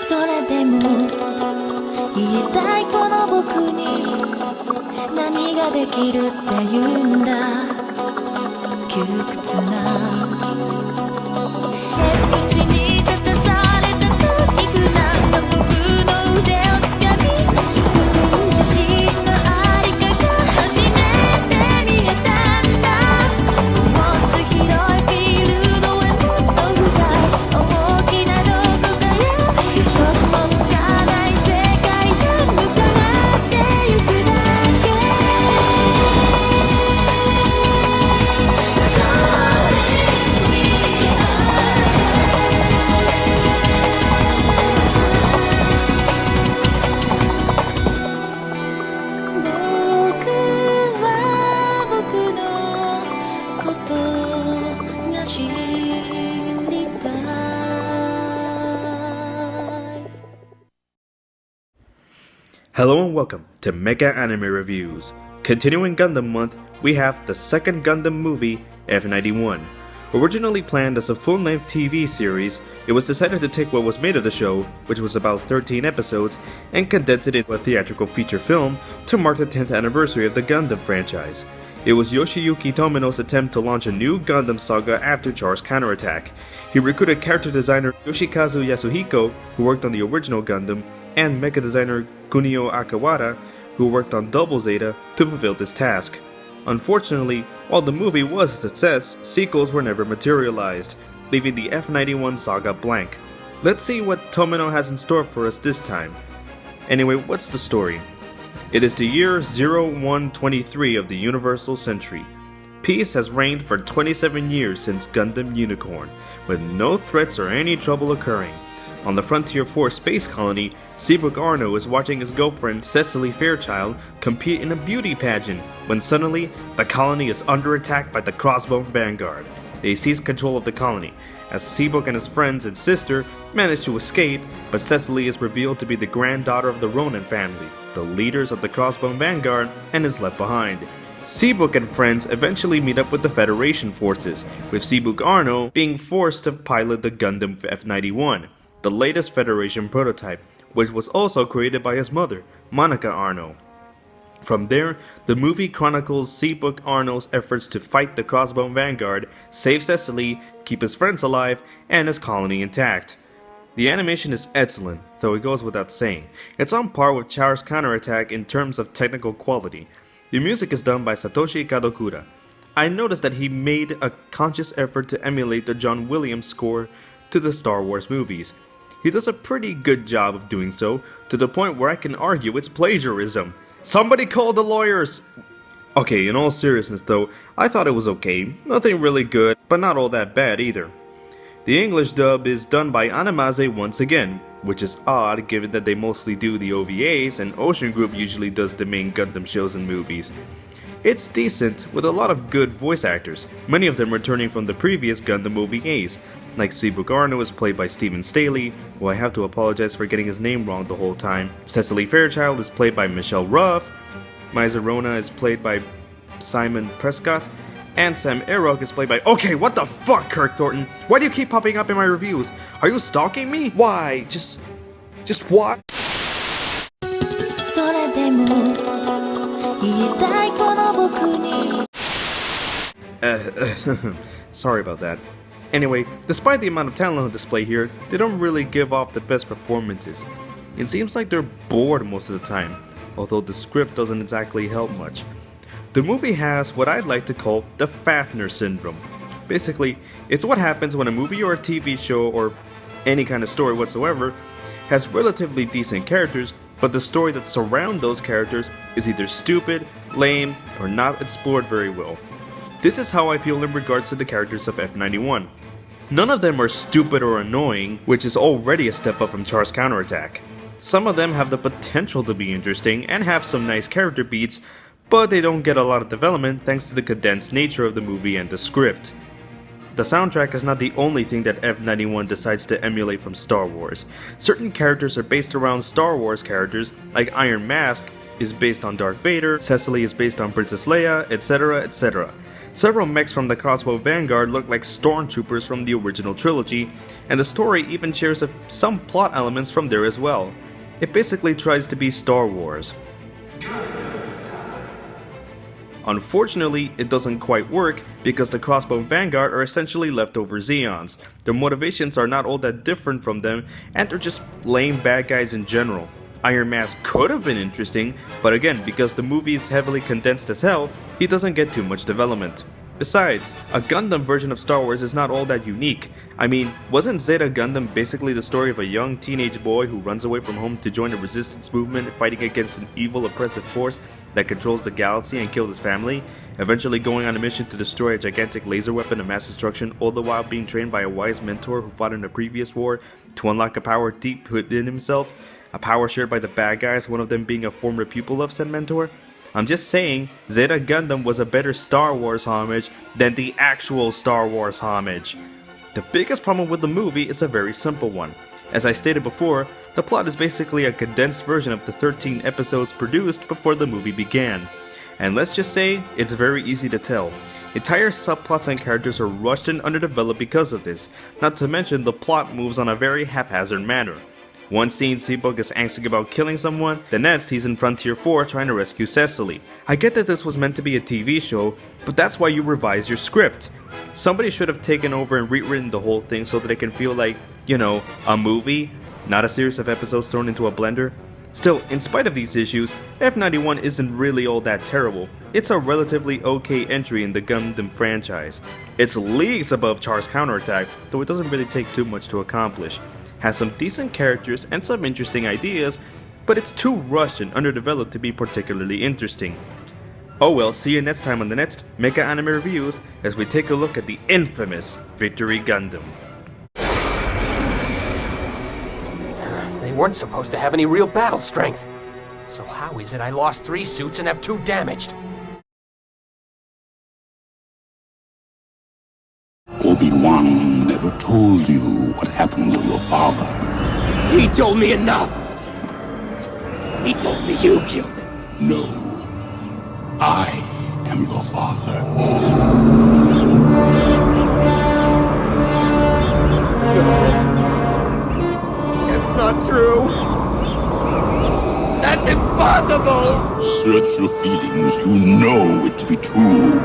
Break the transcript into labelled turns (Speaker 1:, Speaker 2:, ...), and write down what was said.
Speaker 1: それでも言いたいこの僕に何ができるって言うんだ窮屈なへり地に立たされた時不難な僕の腕をつかみ自分自身のありかが初めて見えたんだもっと広いフィールドへもっと深い大きなどこかへ予測もつかない世界へ向かってゆくだけ僕は僕のことが知りたい
Speaker 2: Hello and welcome to Mecha Anime Reviews. Continuing Gundam month, we have the second Gundam movie, F91. Originally planned as a full-length TV series, it was decided to take what was made of the show, which was about 13 episodes, and condense it into a theatrical feature film to mark the 10th anniversary of the Gundam franchise. It was Yoshiyuki Tomino's attempt to launch a new Gundam Saga after Char's counterattack. He recruited character designer Yoshikazu Yasuhiko, who worked on the original Gundam, and mecha designer Kunio Akawada, who worked on Double Zeta, to fulfill this task. Unfortunately, while the movie was a success, sequels were never materialized, leaving the F91 saga blank. Let's see what Tomino has in store for us this time. Anyway, what's the story? It is the year 0123 of the Universal Century. Peace has reigned for 27 years since Gundam Unicorn, with no threats or any trouble occurring. On the Frontier 4 space colony, Seabrook Arno is watching his girlfriend Cecily Fairchild compete in a beauty pageant, when suddenly, the colony is under attack by the Crossbone Vanguard. They seize control of the colony, as Seabrook and his friends and sister manage to escape, but Cecily is revealed to be the granddaughter of the Ronin family, the leaders of the Crossbone Vanguard, and is left behind. Seabrook and friends eventually meet up with the Federation forces, with Seabrook Arno being forced to pilot the Gundam F91. The latest Federation prototype, which was also created by his mother, Monica Arno. From there, the movie chronicles Seabrook Arno's efforts to fight the Crossbone Vanguard, save Cecily, keep his friends alive, and his colony intact. The animation is excellent, though it goes without saying. It's on par with Char's counterattack in terms of technical quality. The music is done by Satoshi Kadokura. I noticed that he made a conscious effort to emulate the John Williams score to the Star Wars movies. He does a pretty good job of doing so, to the point where I can argue it's plagiarism. Somebody call the lawyers! Okay, in all seriousness though, I thought it was okay. Nothing really good, but not all that bad either. The English dub is done by Animaze once again, which is odd given that they mostly do the OVAs and Ocean Group usually does the main Gundam shows and movies. It's decent, with a lot of good voice actors, many of them returning from the previous Gundam OVAs, like Seabrook Arno is played by Stephen Staley, who I have to apologize for getting his name wrong the whole time. Cecily Fairchild is played by Michelle Ruff, Mizerona is played by Simon Prescott, and Sam Arok is played by— Okay, what the fuck, Kirk Thornton? Why do you keep popping up in my reviews? Are you stalking me? Why? Just what?
Speaker 1: それでも言いたいこの僕に
Speaker 2: Sorry about that. Anyway, despite the amount of talent on display here, they don't really give off the best performances. It seems like they're bored most of the time, although the script doesn't exactly help much. The movie has what I'd like to call the Fafner syndrome. Basically, it's what happens when a movie or a TV show or any kind of story whatsoever has relatively decent characters, but the story that surrounds those characters is either stupid, lame, or not explored very well. This is how I feel in regards to the characters of F91. None of them are stupid or annoying, which is already a step up from Char's counterattack. Some of them have the potential to be interesting and have some nice character beats, but they don't get a lot of development thanks to the condensed nature of the movie and the script. The soundtrack is not the only thing that F91 decides to emulate from Star Wars. Certain characters are based around Star Wars characters, like Iron Mask is based on Darth Vader, Cecily is based on Princess Leia, etc, etc. Several mechs from the Crossbow Vanguard look like stormtroopers from the original trilogy, and the story even shares some plot elements from there as well. It basically tries to be Star Wars. Unfortunately, it doesn't quite work because the Crossbow Vanguard are essentially leftover Zeons. Their motivations are not all that different from them, and they're just lame bad guys in general. Iron Mask could have been interesting, but again, because the movie is heavily condensed as hell, he doesn't get too much development. Besides, a Gundam version of Star Wars is not all that unique. I mean, wasn't Zeta Gundam basically the story of a young teenage boy who runs away from home to join the resistance movement fighting against an evil oppressive force that controls the galaxy and killed his family, eventually going on a mission to destroy a gigantic laser weapon of mass destruction, all the while being trained by a wise mentor who fought in the previous war to unlock a power deep within himself, a power shared by the bad guys, one of them being a former pupil of said mentor? I'm just saying, Zeta Gundam was a better Star Wars homage than the actual Star Wars homage. The biggest problem with the movie is a very simple one. As I stated before, the plot is basically a condensed version of the 13 episodes produced before the movie began. And let's just say, it's very easy to tell. Entire subplots and characters are rushed and underdeveloped because of this, not to mention the plot moves on a very haphazard manner. One scene, Seabug is angsty about killing someone, the next he's in Frontier 4 trying to rescue Cecily. I get that this was meant to be a TV show, but that's why you revise your script. Somebody should have taken over and rewritten the whole thing so that it can feel like, you know, a movie, not a series of episodes thrown into a blender. Still, in spite of these issues, F91 isn't really all that terrible. It's a relatively okay entry in the Gundam franchise. It's leagues above Char's Counterattack, though it doesn't really take too much to accomplish. Has some decent characters and some interesting ideas, but it's too rushed and underdeveloped to be particularly interesting. Oh well, see you next time on the next Mecha Anime Reviews as we take a look at the infamous Victory Gundam.
Speaker 3: They weren't supposed to have any real battle strength. So how is it I lost 3 suits and have 2 damaged?
Speaker 4: Obi-Wan never told you what happened to your father.
Speaker 3: He told me enough! He told me you killed him.
Speaker 4: No. I am your father.
Speaker 3: It's not true! That's impossible!
Speaker 4: Search your feelings. You know it to be true.